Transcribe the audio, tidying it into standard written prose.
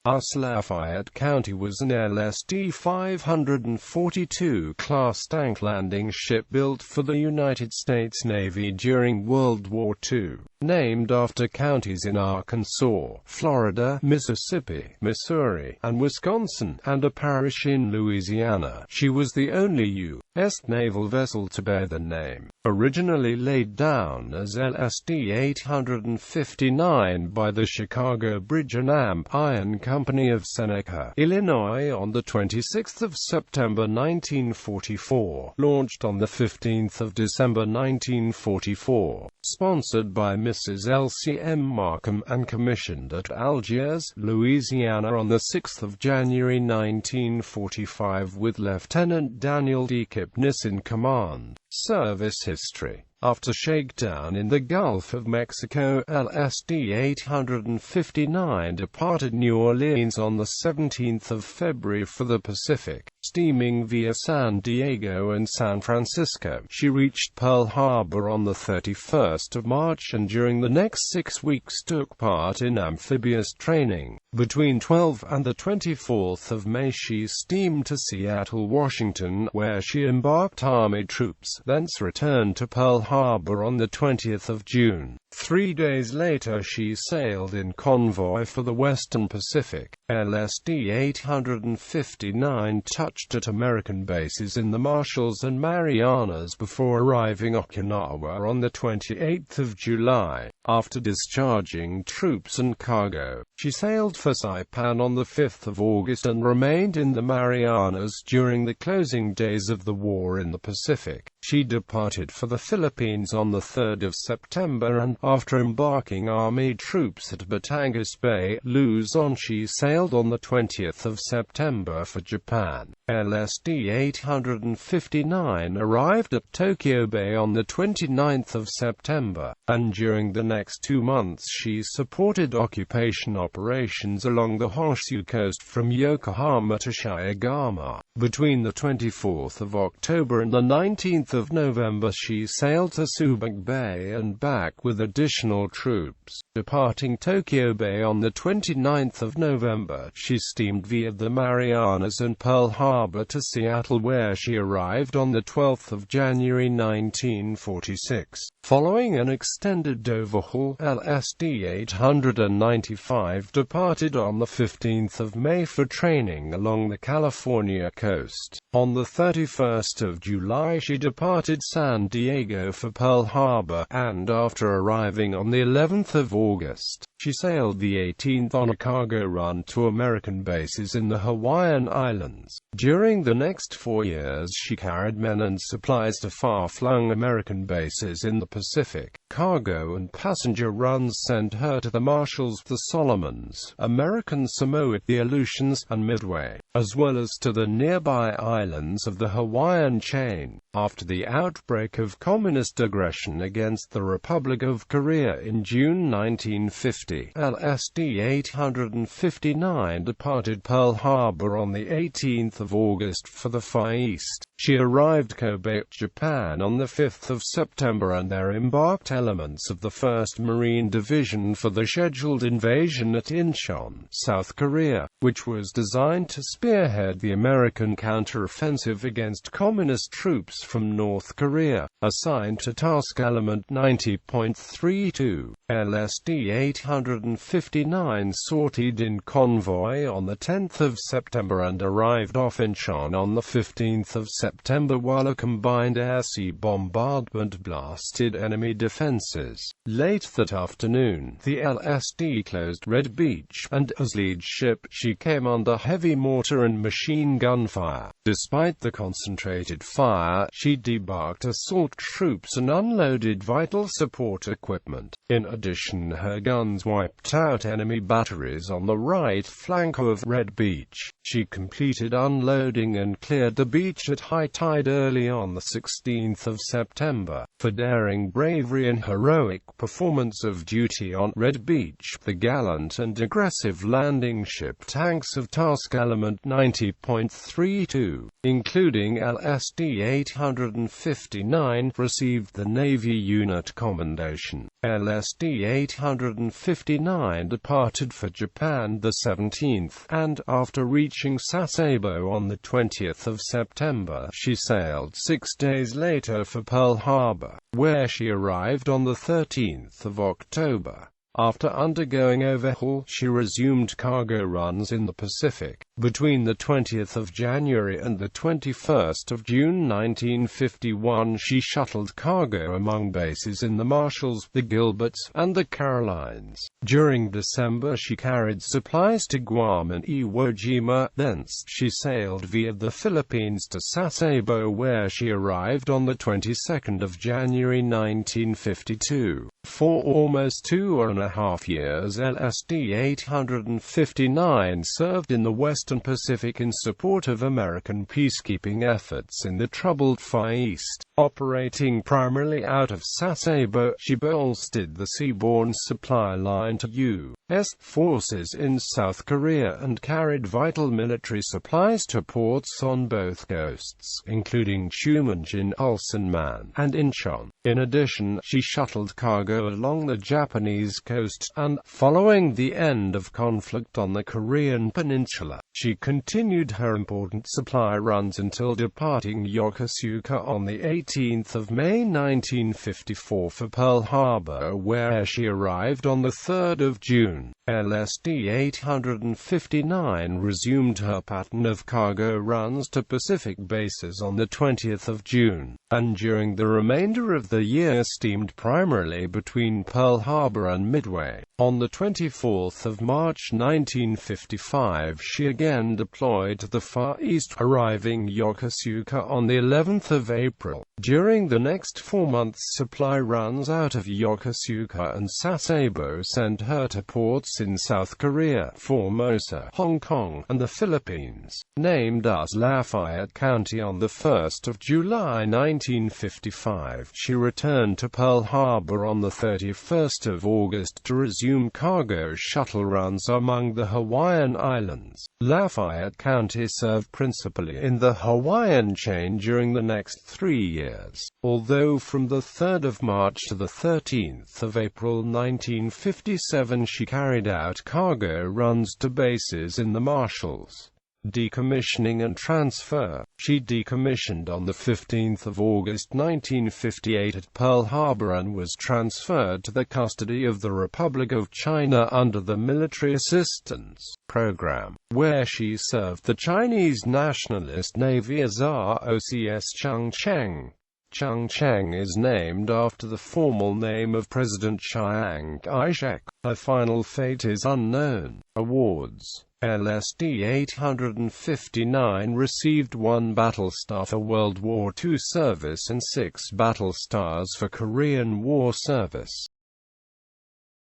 USS Lafayette County was an LST-542 class tank landing ship built for the United States Navy during World War II. Named after counties in Arkansas, Florida, Mississippi, Missouri, and Wisconsin, and a parish in Louisiana, she was the only U.S. naval vessel to bear the name. Originally laid down as LST-859 by the Chicago Bridge and Iron Company of Seneca, Illinois on 26 September 1944, launched on 15 December 1944, sponsored by Mrs. L.C.M. Markham and commissioned at Algiers, Louisiana on 6 January 1945 with Lieutenant Daniel D. Kipnis in command. Service history. After shakedown in the Gulf of Mexico, LST-859 departed New Orleans on 17 February for the Pacific, steaming via San Diego and San Francisco. She reached Pearl Harbor on 31 March and during the next 6 weeks took part in amphibious training. Between 12 and 24 May she steamed to Seattle, Washington, where she embarked Army troops, thence returned to Pearl Harbor on 20 June. 3 days later she sailed in convoy for the Western Pacific. LST-859 touched at American bases in the Marshalls and Marianas before arriving Okinawa on 28 July. After discharging troops and cargo, she sailed for Saipan on 5 August and remained in the Marianas during the closing days of the war in the Pacific. She departed for the Philippines on 3 September and, after embarking Army troops at Batangas Bay, Luzon, she sailed on 20 September for Japan. LST-859 arrived at Tokyo Bay on 29 September, and during the next 2 months she supported occupation operations along the Honshu coast from Yokohama to Shiogama. Between 24 October and 19 November she sailed to Subic Bay and back with additional troops. Departing Tokyo Bay on 29 November, she steamed via the Marianas and Pearl Harbor to Seattle, where she arrived on 12 January 1946. Following an extended overhaul, LST-895 departed on 15 May for training along the California coast. On 31 July she departed San Diego for Pearl Harbor, and after arriving on the 11th of August, she sailed the 18th on a cargo run to American bases in the Hawaiian Islands. During the next 4 years she carried men and supplies to far-flung American bases in the Pacific. Cargo and passenger runs sent her to the Marshalls, the Solomons, American Samoa, the Aleutians, and Midway, as well as to the nearby islands of the Hawaiian chain. After the outbreak of communist aggression against the Republic of Korea in June 1950, LST-859 departed Pearl Harbor on 18 August for the Far East. She arrived Kobe, Japan on 5 September and there embarked elements of the 1st Marine Division for the scheduled invasion at Incheon, South Korea, which was designed to spearhead the American counteroffensive against communist troops from North Korea. Assigned to Task Element 90.32, LST-859 sortied in convoy on 10 September and arrived off Incheon on 15 September while a combined air-sea bombardment blasted enemy defenses. Late that afternoon, the LST closed Red Beach, and as lead ship, she came under heavy mortar and machine gun fire. Despite the concentrated fire, she debarked assault troops and unloaded vital support equipment. In addition, her guns wiped out enemy batteries on the right flank of Red Beach. She completed unloading and cleared the beach at high tide early on the 16th of September. For daring bravery and heroic performance of duty on Red Beach, the gallant and aggressive landing ship tanks of Task Element 90.32, including LST-859, received the Navy Unit Commendation. LST-859 departed for Japan the 17th, and, after reaching Sasebo on the 20th of September, she sailed 6 days later for Pearl Harbor, where she arrived on the 13th of October. After undergoing overhaul, she resumed cargo runs in the Pacific. Between the 20th of January and the 21st of June 1951, she shuttled cargo among bases in the Marshalls, the Gilberts, and the Carolines. During December, she carried supplies to Guam and Iwo Jima. Thence, she sailed via the Philippines to Sasebo, where she arrived on the 22nd of January 1952. For almost 2.5 years, LST-859 served in the Western Pacific in support of American peacekeeping efforts in the troubled Far East. Operating primarily out of Sasebo, she bolstered the seaborne supply line to U.S. forces in South Korea and carried vital military supplies to ports on both coasts, including Shumanjin, Ulsanman, and Incheon. In addition, she shuttled cargo along the Japanese coast, and, following the end of conflict on the Korean peninsula, she continued her important supply runs until departing Yokosuka on the 18th of May 1954 for Pearl Harbor, where she arrived on the 3rd of June. LST-859 resumed her pattern of cargo runs to Pacific bases on the 20th of June, and during the remainder of the year steamed primarily between Pearl Harbor and Midway. On the 24th of March 1955, she again deployed to the Far East, arriving Yokosuka on the 11th of April. During the next 4 months, supply runs out of Yokosuka and Sasebo sent her to ports in South Korea, Formosa, Hong Kong, and the Philippines. Named as Lafayette County on the 1st of July 1955, she returned to Pearl Harbor on the 31st of August to resume cargo shuttle runs among the Hawaiian Islands. Lafayette County served principally in the Hawaiian chain during the next 3 years, although from the 3rd of March to the 13th of April 1957 she carried out cargo runs to bases in the Marshalls. Decommissioning and Transfer. She decommissioned on the 15th of August 1958 at Pearl Harbor and was transferred to the custody of the Republic of China under the Military Assistance Program, where she served the Chinese Nationalist Navy as ROCS Changcheng. Changcheng is named after the formal name of President Chiang Kai-shek. Her final fate is unknown. Awards. LST-859 received 1 Battle Star for World War II service and 6 Battle Stars for Korean War service.